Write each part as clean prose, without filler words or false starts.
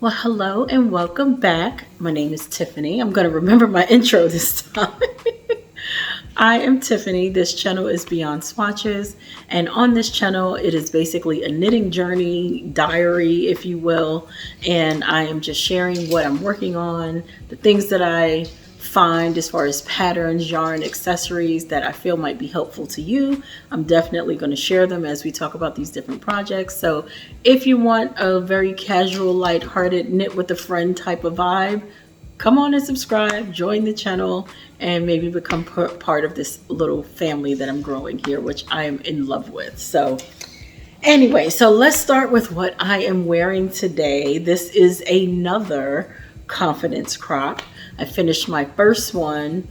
Well, hello and welcome back. My name is Tiffany. I'm going to remember my intro this time. I am Tiffany. This channel is Beyond Swatches. And on this channel, it is basically a knitting journey, diary, if you will. And I am just sharing what I'm working on, the things that I find as far as patterns, yarn, accessories that I feel might be helpful to you. I'm definitely going to share them as we talk about these different projects. So if you want a very casual, lighthearted, knit with a friend type of vibe, come on and subscribe, join the channel, and maybe become part of this little family that I'm growing here, which I am in love with. So anyway, so let's start with what I am wearing today. This is another confidence crop. I finished my first one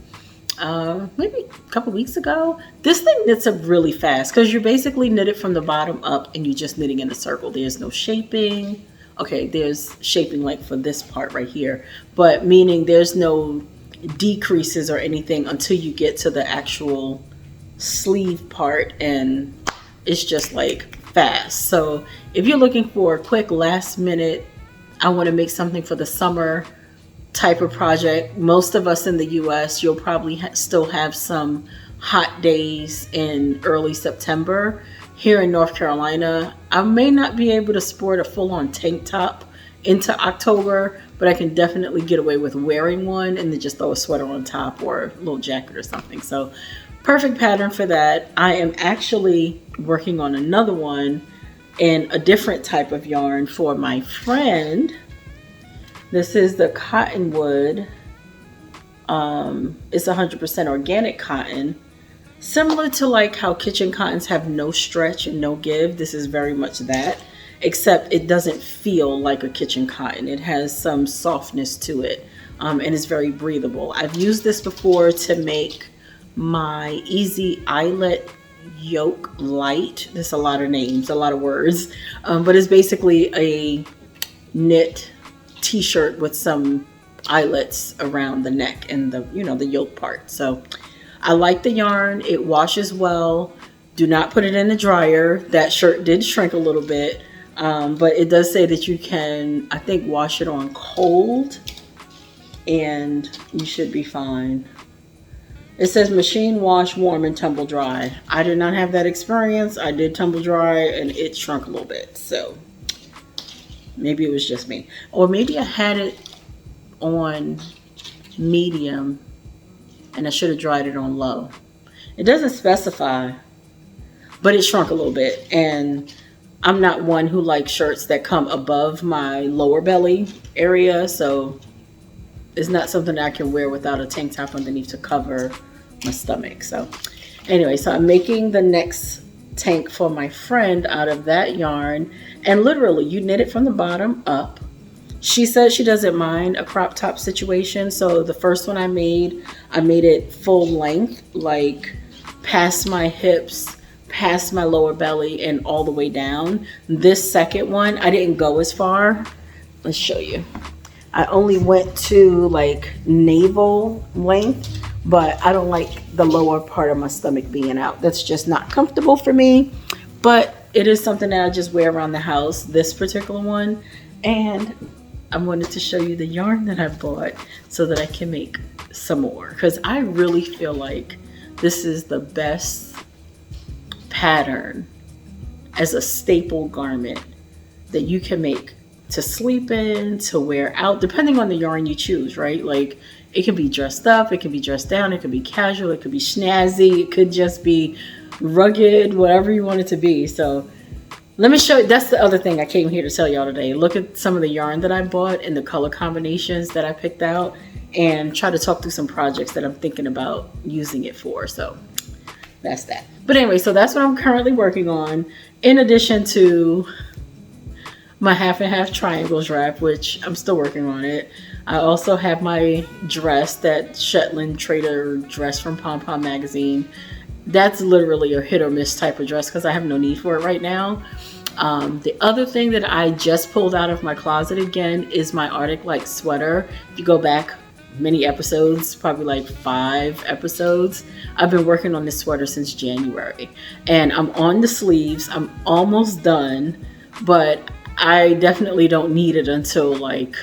maybe a couple weeks ago. This thing knits up really fast because you're basically knitted from the bottom up and you're just knitting in a circle. There's no shaping. Okay, there's shaping like for this part right here, but meaning there's no decreases or anything until you get to the actual sleeve part, and it's just like fast. So if you're looking for a quick last minute, I want to make something for the summer type of project. Most of us in the US, you'll probably still have some hot days in early September. Here in North Carolina, I may not be able to sport a full-on tank top into October, but I can definitely get away with wearing one and then just throw a sweater on top or a little jacket or something. So perfect pattern for that. I am actually working on another one in a different type of yarn for my friend. This is the Cottonwood. It's 100% organic cotton. Similar to like how kitchen cottons have no stretch and no give, this is very much that, except it doesn't feel like a kitchen cotton. It has some softness to it, and it's very breathable. I've used this before to make my Easy Eyelet Yoke Light. There's a lot of names, a lot of words, but it's basically a knit t-shirt with some eyelets around the neck and the the yoke part. So I like the yarn. It washes well. Do not put it in the dryer. That shirt did shrink a little bit, but it does say that you can, I think, wash it on cold and you should be fine. It says machine wash, warm, and tumble dry. I did not have that experience. I did tumble dry and it shrunk a little bit. So maybe it was just me. Or maybe I had it on medium and I should have dried it on low. It doesn't specify, but it shrunk a little bit. And I'm not one who likes shirts that come above my lower belly area. So it's not something that I can wear without a tank top underneath to cover my stomach. So anyway, so I'm making the next tank for my friend out of that yarn. And literally, you knit it from the bottom up. She says she doesn't mind a crop top situation. So the first one I made it full length, like past my hips, past my lower belly, and all the way down. This second one, I didn't go as far. Let's show you. I only went to like navel length, but I don't like the lower part of my stomach being out. That's just not comfortable for me. But it is something that I just wear around the house, this particular one. And I wanted to show you the yarn that I bought so that I can make some more, because I really feel like this is the best pattern as a staple garment that you can make to sleep in, to wear out, depending on the yarn you choose, right? Like it can be dressed up, it can be dressed down, it could be casual, it could be snazzy, it could just be rugged, whatever you want it to be. So let me show you. That's the other thing I came here to tell y'all today. Look at some of the yarn that I bought and the color combinations that I picked out, and try to talk through some projects that I'm thinking about using it for. So that's that. But anyway, so that's what I'm currently working on, in addition to my half and half triangles wrap, which I'm still working on it. I also have my dress, that Shetland Trader dress from Pom Pom magazine. That's literally a hit or miss type of dress because I have no need for it right now. The other thing that I just pulled out of my closet again is my Arctic Like sweater. If you go back many episodes, probably like 5 episodes, I've been working on this sweater since January. And I'm on the sleeves. I'm almost done, but I definitely don't need it until like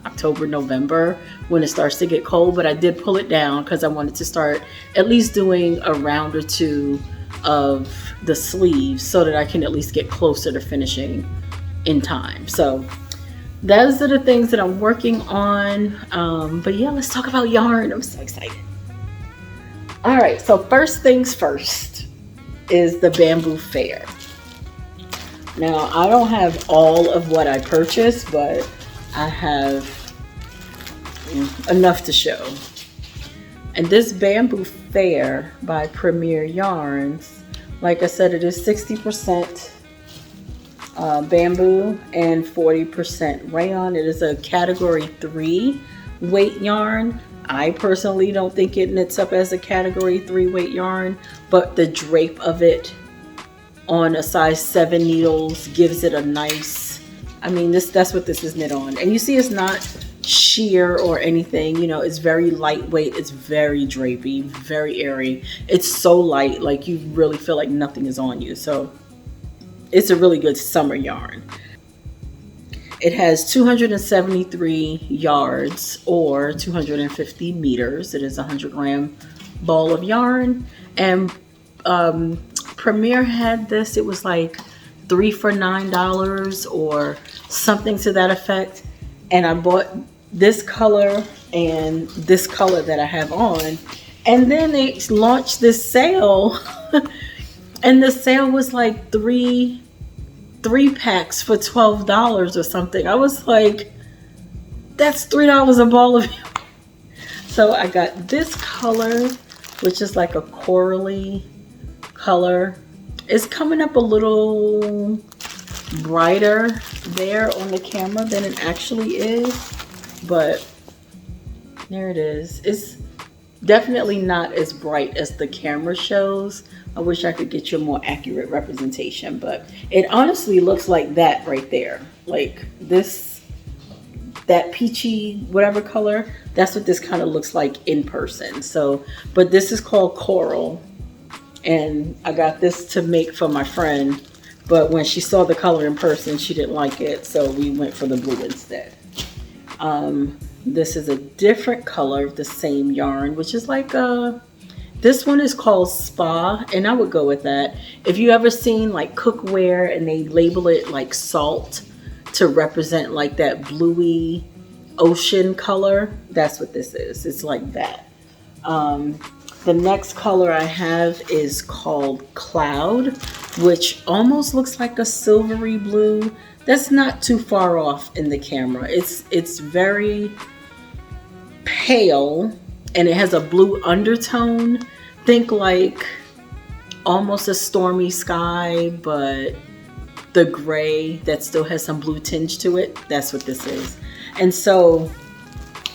October, November, when it starts to get cold, but I did pull it down because I wanted to start at least doing a round or two of the sleeves so that I can at least get closer to finishing in time. So those are the things that I'm working on. But yeah, let's talk about yarn. I'm so excited. All right, so first things first is the bamboo fair. Now, I don't have all of what I purchased, but I have enough to show. And this bamboo fair by Premier Yarns, like I said, it is 60% bamboo and 40% rayon. It is a category 3 weight yarn. I personally don't think it knits up as a category 3 weight yarn, but the drape of it on a size 7 needles gives it a nice, I mean, that's what this is knit on. And you see it's not sheer or anything, you know, it's very lightweight, it's very drapey, very airy. It's so light, like you really feel like nothing is on you. So it's a really good summer yarn. It has 273 yards or 250 meters. It is a 100-gram ball of yarn. And Premier had this, it was like 3 for $9 or something to that effect. And I bought this color and this color that I have on. And then they launched this sale and the sale was like three packs for $12 or something. I was like, that's $3 a ball of yarn. So I got this color, which is like a corally color. It's coming up a little brighter there on the camera than it actually is, but there it is. It's definitely not as bright as the camera shows. I wish I could get you a more accurate representation, but it honestly looks like that right there. Like this, that peachy whatever color, that's what this kind of looks like in person. So, but this is called Coral, and I got this to make for my friend, but when she saw the color in person, she didn't like it, so we went for the blue instead. This is a different color of the same yarn, which is like this one is called Spa, and I would go with that. If you ever seen like cookware and they label it like salt to represent like that bluey ocean color, that's what this is. It's like that. The next color I have is called Cloud, which almost looks like a silvery blue. That's not too far off in the camera. It's very pale and it has a blue undertone. Think like almost a stormy sky, but the gray that still has some blue tinge to it. That's what this is. And so,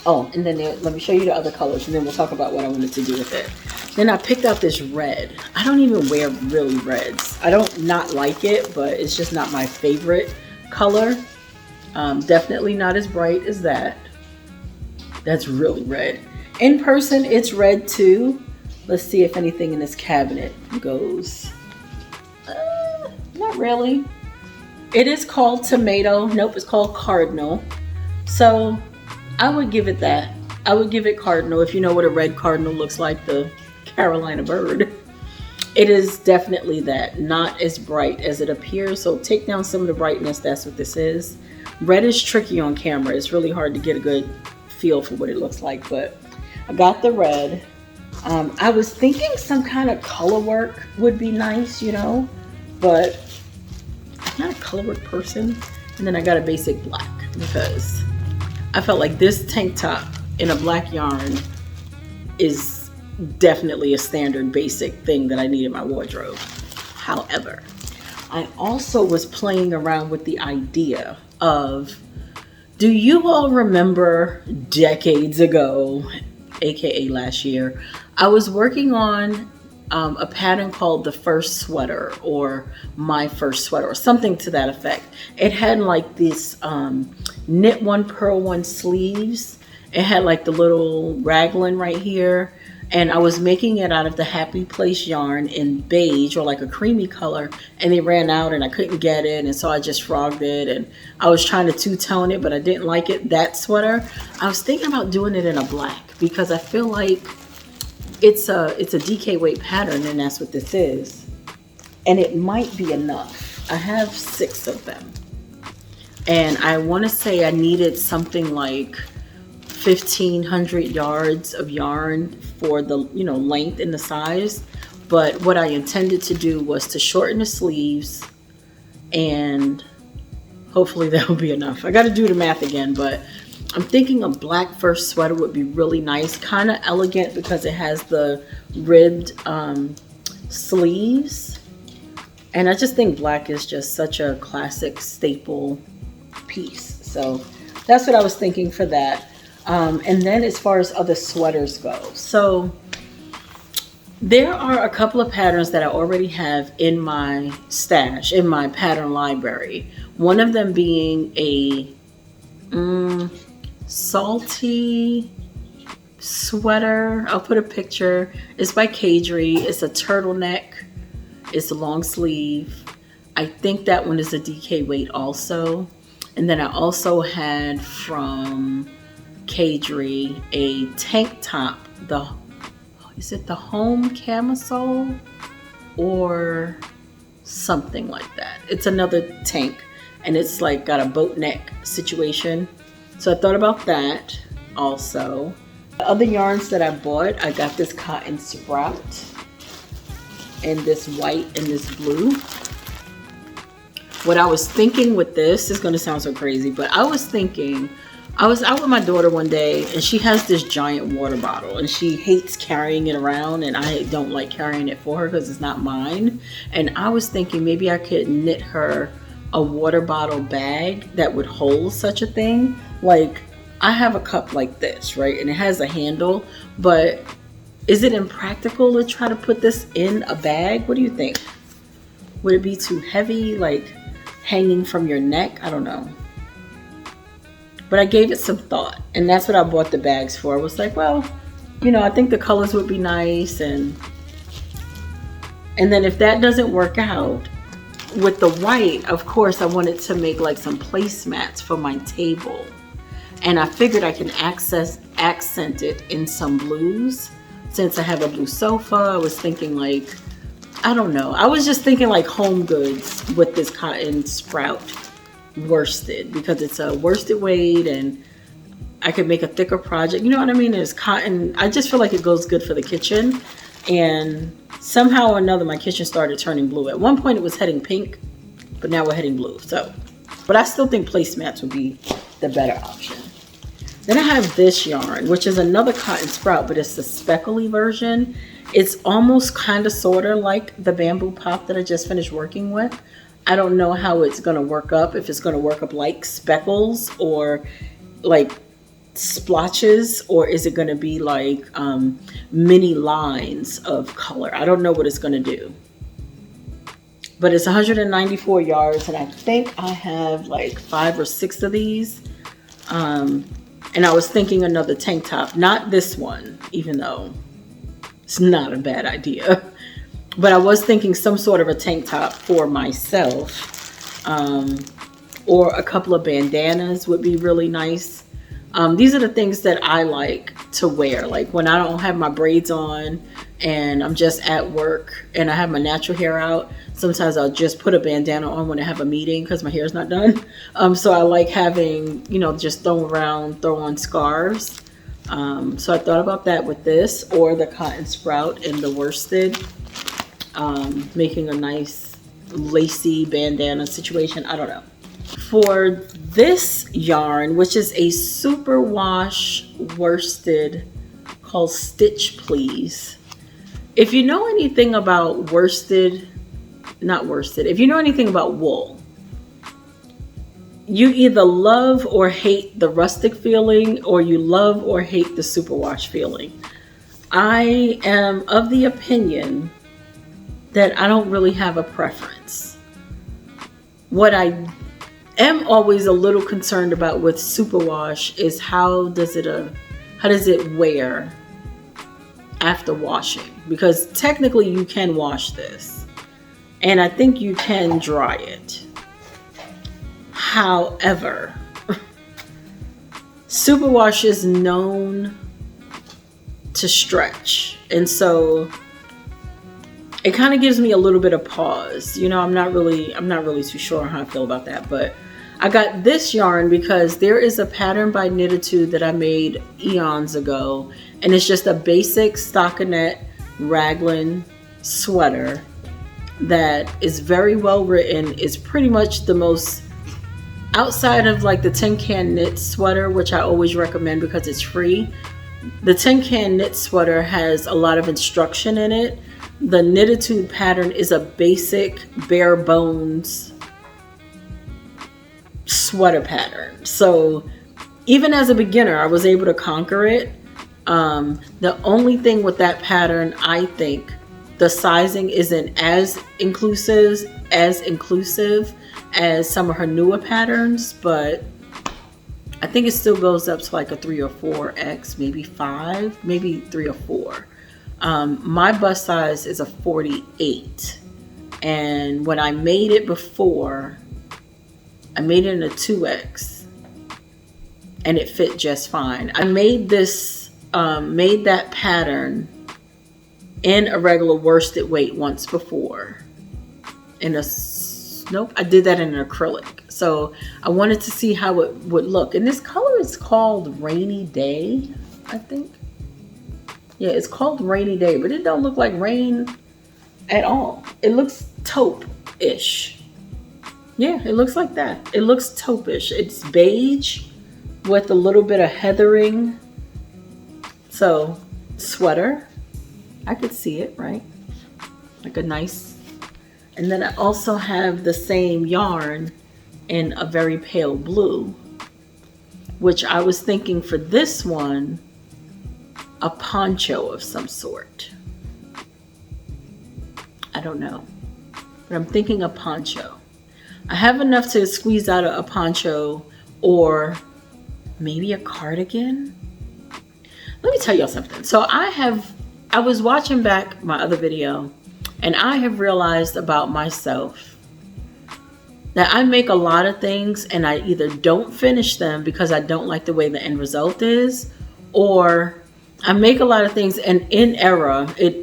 oh, and then let me show you the other colors and then we'll talk about what I wanted to do with it. Then I picked out this red. I don't even wear really reds. I don't not like it, but it's just not my favorite color. Definitely not as bright as that. That's really red. In person, it's red too. Let's see if anything in this cabinet goes. Not really. It is called Tomato. Nope, it's called Cardinal. So I would give it that. I would give it Cardinal. If you know what a red cardinal looks like, the Carolina bird. It is definitely that. Not as bright as it appears. So take down some of the brightness. That's what this is. Red is tricky on camera. It's really hard to get a good feel for what it looks like, but I got the red. I was thinking some kind of color work would be nice, you know, but I'm not a color work person. And then I got a basic black because I felt like this tank top in a black yarn is definitely a standard basic thing that I need in my wardrobe. However, I also was playing around with the idea of, do you all remember decades ago, aka last year, I was working on a pattern called the first sweater or my first sweater or something to that effect. It had like this knit one, purl one sleeves. It had like the little raglan right here. And I was making it out of the Happy Place yarn in beige, or like a creamy color, and they ran out and I couldn't get it, and so I just frogged it, and I was trying to two-tone it, but I didn't like it, that sweater. I was thinking about doing it in a black because I feel like it's a DK weight pattern, and that's what this is. And it might be enough. I have 6 of them. And I want to say I needed something like 1,500 yards of yarn for the length and the size. But what I intended to do was to shorten the sleeves, and hopefully that will be enough. I got to do the math again, but I'm thinking a black first sweater would be really nice, kind of elegant because it has the ribbed sleeves. And I just think black is just such a classic staple piece. So that's what I was thinking for that. And then as far as other sweaters go, so there are a couple of patterns that I already have in my stash, in my pattern library. One of them being a salty sweater. I'll put a picture. It's by Kadri. It's a turtleneck. It's a long sleeve. I think that one is a DK weight also. And then I also had from Kadri a tank top. Is it the home camisole or something like that? It's another tank, and it's like got a boat neck situation. So I thought about that also. The other yarns that I bought, I got this cotton sprout and this white and this blue. What I was thinking with this is going to sound so crazy, but I was out with my daughter one day, and she has this giant water bottle, and she hates carrying it around, and I don't like carrying it for her because it's not mine. And I was thinking maybe I could knit her a water bottle bag that would hold such a thing. Like, I have a cup like this, right? And it has a handle, but is it impractical to try to put this in a bag? What do you think? Would it be too heavy, like hanging from your neck? I don't know. But I gave it some thought, and that's what I bought the bags for. I was like, well, I think the colors would be nice, and then if that doesn't work out, with the white, of course, I wanted to make like some placemats for my table. And I figured I can accent it in some blues. Since I have a blue sofa, I was thinking like, I don't know. I was just thinking like home goods with this cotton sprout worsted, because it's a worsted weight and I could make a thicker project. You know what I mean? It's cotton. I just feel like it goes good for the kitchen. And somehow or another, my kitchen started turning blue. At one point it was heading pink, but now we're heading blue. But I still think placemats would be the better option. Then I have this yarn, which is another cotton sprout, but it's the speckly version. It's almost kind of sort of like the bamboo pop that I just finished working with. I don't know how it's going to work up, if it's going to work up like speckles or like splotches, or is it going to be like mini lines of color. I don't know what it's going to do. But it's 194 yards, and I think I have like 5 or 6 of these. And I was thinking another tank top, not this one, even though it's not a bad idea. But I was thinking some sort of a tank top for myself, or a couple of bandanas would be really nice. These are the things that I like to wear. Like when I don't have my braids on and I'm just at work and I have my natural hair out, sometimes I'll just put a bandana on when I have a meeting because my hair is not done. So I like having, just throw on scarves. So I thought about that with this, or the cotton sprout and the worsted, making a nice lacy bandana situation. I don't know. For this yarn, which is a superwash worsted called Stitch Please. If you know anything about if you know anything about wool, you either love or hate the rustic feeling, or you love or hate the superwash feeling. I am of the opinion that I don't really have a preference. What I am always a little concerned about with superwash is how does it wear after washing, because technically you can wash this and I think you can dry it. However, superwash is known to stretch, and so it kind of gives me a little bit of pause. You know, I'm not really too sure how I feel about that, but I got this yarn because there is a pattern by Knititude that I made eons ago, and it's just a basic stockinette raglan sweater that is very well written. It's pretty much the most, outside of like the Tin Can Knit sweater, which I always recommend because it's free. The Tin Can Knit sweater has a lot of instruction in it. The Knititude pattern is a basic bare bones sweater pattern. So even as a beginner, I was able to conquer it. The only thing with that pattern, I think the sizing isn't as inclusive as some of her newer patterns, but I think it still goes up to like a 3 or 4X, maybe 5, maybe 3 or 4. My bust size is a 48, and when I made it before, I made it in a 2X, and it fit just fine. I made this, made that pattern in a regular worsted weight once before. Nope, I did that in an acrylic. So I wanted to see how it would look. And this color is called Rainy Day, I think. Yeah, it's called Rainy Day, but it don't look like rain at all. It looks taupe-ish. Yeah, it looks like that. It looks taupe-ish. It's beige with a little bit of heathering. So, sweater. I could see it, right? Like a nice. And then I also have the same yarn in a very pale blue, which I was thinking for this one, a poncho of some sort. I don't know, but I'm thinking a poncho. I have enough to squeeze out a poncho or maybe a cardigan. Let me tell y'all something. So I was watching back my other video, and I have realized about myself that I make a lot of things and I either don't finish them because I don't like the way the end result is, or I make a lot of things and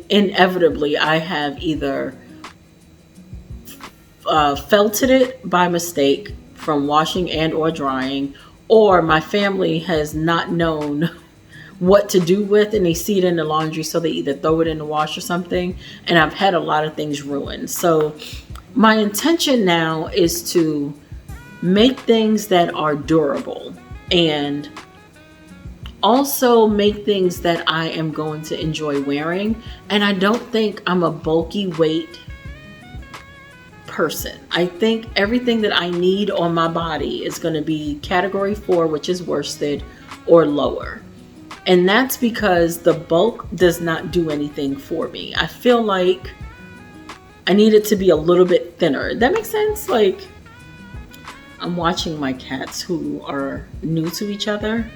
inevitably I have either felted it by mistake from washing and or drying, or my family has not known what to do with and they see it in the laundry, so they either throw it in the wash or something, and I've had a lot of things ruined. So my intention now is to make things that are durable and also make things that I am going to enjoy wearing. And I don't think I'm a bulky weight person. I think everything that I need on my body is going to be category 4, which is worsted or lower. And that's because the bulk does not do anything for me. I feel like I need it to be a little bit thinner. That makes sense? Like, I'm watching my cats who are new to each other,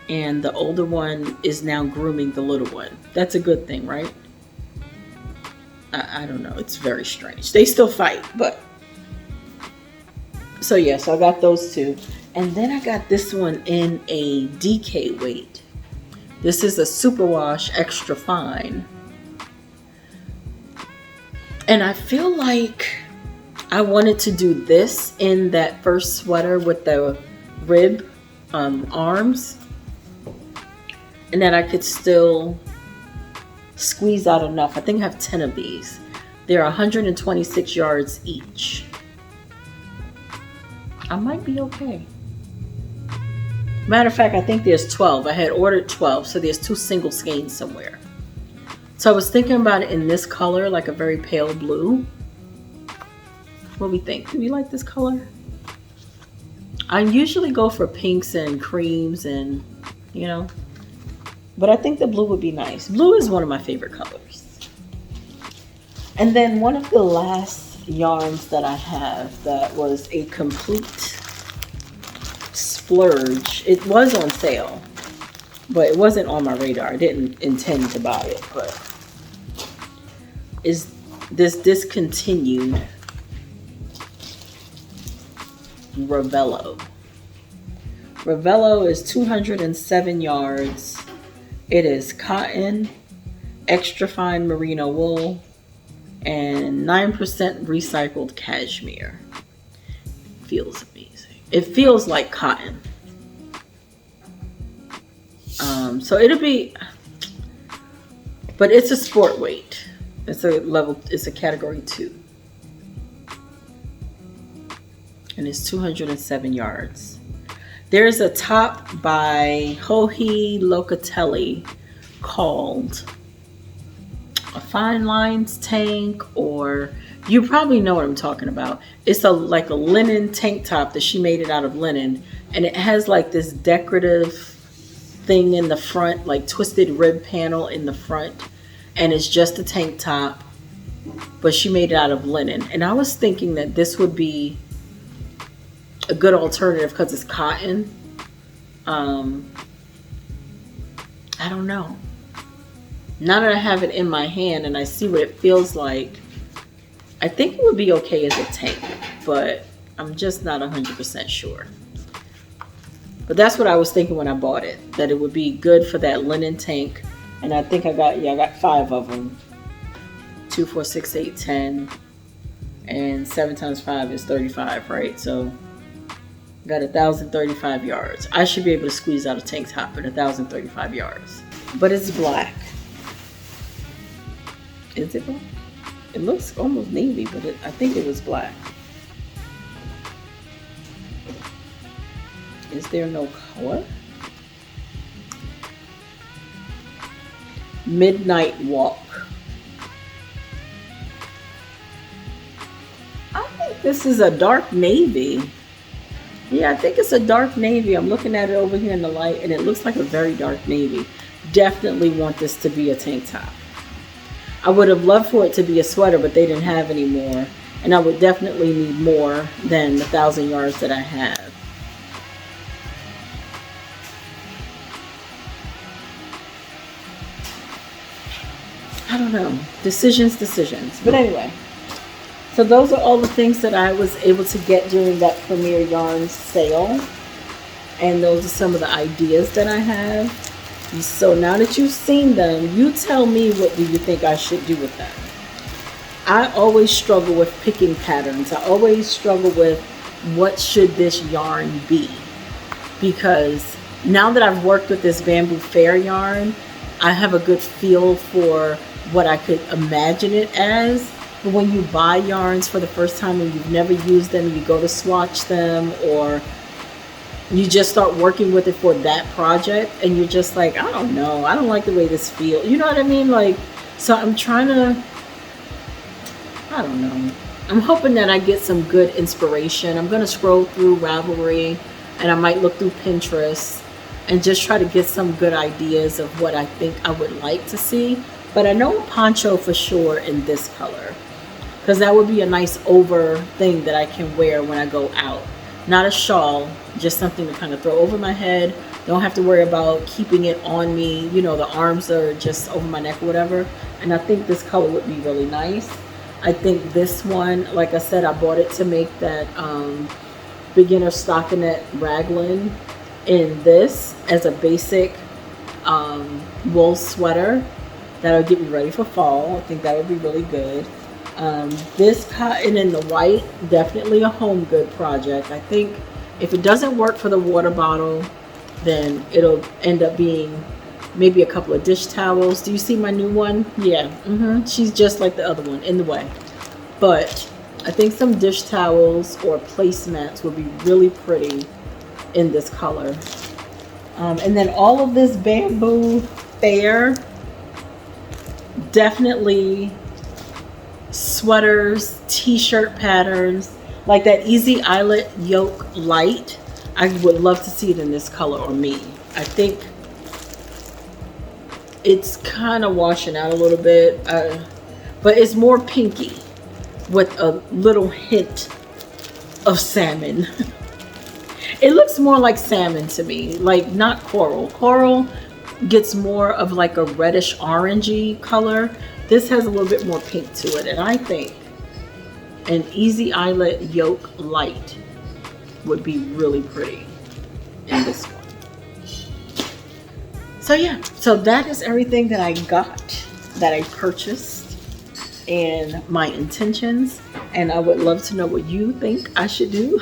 and the older one is now grooming the little one. That's a good thing, right? I don't know. It's very strange. They still fight, but. So yeah, so I got those two. And then I got this one in a DK weight. This is a superwash extra fine. And I feel like I wanted to do this in that first sweater with the rib arms. And then I could still squeeze out enough. I think I have 10 of these. They're 126 yards each. I might be okay. Matter of fact, I think there's 12. I had ordered 12, so there's 2 single skeins somewhere. So I was thinking about it in this color, like a very pale blue. What do we think? Do we like this color? I usually go for pinks and creams and, you know, but I think the blue would be nice. Blue is one of my favorite colors. And then one of the last yarns that I have that was a complete splurge. It was on sale, but it wasn't on my radar. I didn't intend to buy it, but is this discontinued Ravello. Ravello is 207 yards. It is cotton, extra fine merino wool, and 9% recycled cashmere. Feels amazing. It feels like cotton. So it'll be, but it's a sport weight. It's a category 2. And it's 207 yards. There's a top by Joji Locatelli called a fine lines tank, or you probably know what I'm talking about. It's like a linen tank top that she made it out of linen, and it has like this decorative thing in the front, like twisted rib panel in the front, and it's just a tank top, but she made it out of linen. And I was thinking that this would be a good alternative because it's cotton. I don't know. Now that I have it in my hand and I see what it feels like, I think it would be okay as a tank, but I'm just not 100% sure. But that's what I was thinking when I bought it, that it would be good for that linen tank. And I think I got 5 of them. 2, 4, 6, 8, 10. And 7 times 5 is 35, right? So got 1,035 yards. I should be able to squeeze out a tank top at 1,035 yards. But it's black. Is it black? It looks almost navy, but I think it was black. Is there no color? Midnight Walk. I think this is a dark navy. Yeah, I think it's a dark navy. I'm looking at it over here in the light, and it looks like a very dark navy. Definitely want this to be a tank top. I would have loved for it to be a sweater, but they didn't have any more. And I would definitely need more than the 1,000 yards that I have. I don't know. Decisions. But anyway. So those are all the things that I was able to get during that Premier Yarns sale. And those are some of the ideas that I have. So now that you've seen them, you tell me, what do you think I should do with them? I always struggle with picking patterns. I always struggle with what should this yarn be. Because now that I've worked with this bamboo fair yarn, I have a good feel for what I could imagine it as. But when you buy yarns for the first time and you've never used them, you go to swatch them, or you just start working with it for that project, and you're just like, I don't know, I don't like the way this feels. You know what I mean? Like, so I'm trying to, I don't know. I'm hoping that I get some good inspiration. I'm going to scroll through Ravelry, and I might look through Pinterest and just try to get some good ideas of what I think I would like to see. But I know a poncho for sure in this color, because that would be a nice over thing that I can wear when I go out. Not a shawl, just something to kind of throw over my head. Don't have to worry about keeping it on me. You know, the arms are just over my neck or whatever. And I think this color would be really nice. I think this one, like I said, I bought it to make that beginner stockinette raglan in this as a basic wool sweater. That'll get me ready for fall. I think that would be really good. This cotton in the white, definitely a home good project. I think if it doesn't work for the water bottle, then it'll end up being maybe a couple of dish towels. Do you see my new one? Yeah, she's just like the other one in the way. But I think some dish towels or placemats would be really pretty in this color. And then all of this bamboo fair, definitely sweaters, t-shirt patterns, like that Easy Eyelet Yoke Light. I would love to see it in this color, or me. I think it's kind of washing out a little bit, but it's more pinky with a little hint of salmon. It looks more like salmon to me, like not coral. Coral gets more of like a reddish orangey color. This has a little bit more pink to it, and I think an easy eyelet yoke light would be really pretty in this one. So yeah, so that is everything that I got, that I purchased, and my intentions. And I would love to know what you think I should do.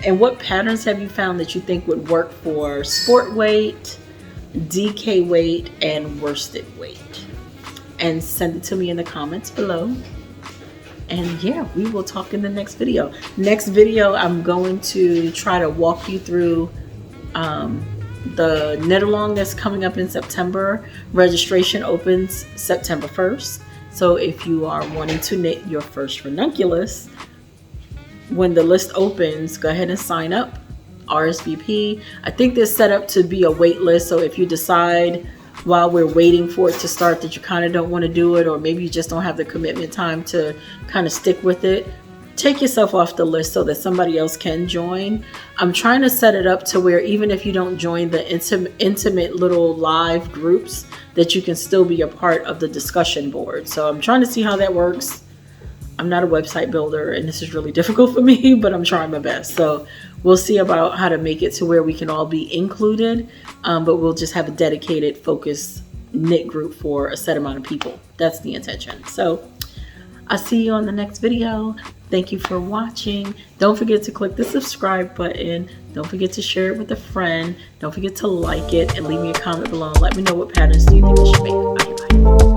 And what patterns have you found that you think would work for sport weight, DK weight, and worsted weight? And send it to me in the comments below. And yeah, we will talk in the next video. Next video, I'm going to try to walk you through the knit along that's coming up in September. Registration opens September 1st. So if you are wanting to knit your first ranunculus, when the list opens, go ahead and sign up, RSVP. I think this is set up to be a wait list. So if you decide while we're waiting for it to start that you kind of don't want to do it, or maybe you just don't have the commitment time to kind of stick with it, take yourself off the list so that somebody else can join. I'm trying to set it up to where even if you don't join the intimate little live groups, that you can still be a part of the discussion board. So I'm trying to see how that works. I'm not a website builder, and this is really difficult for me, but I'm trying my best. So we'll see about how to make it to where we can all be included, but we'll just have a dedicated, focused knit group for a set amount of people. That's the intention. So I'll see you on the next video. Thank you for watching. Don't forget to click the subscribe button. Don't forget to share it with a friend. Don't forget to like it and leave me a comment below and let me know what patterns do you think I should make. Bye bye.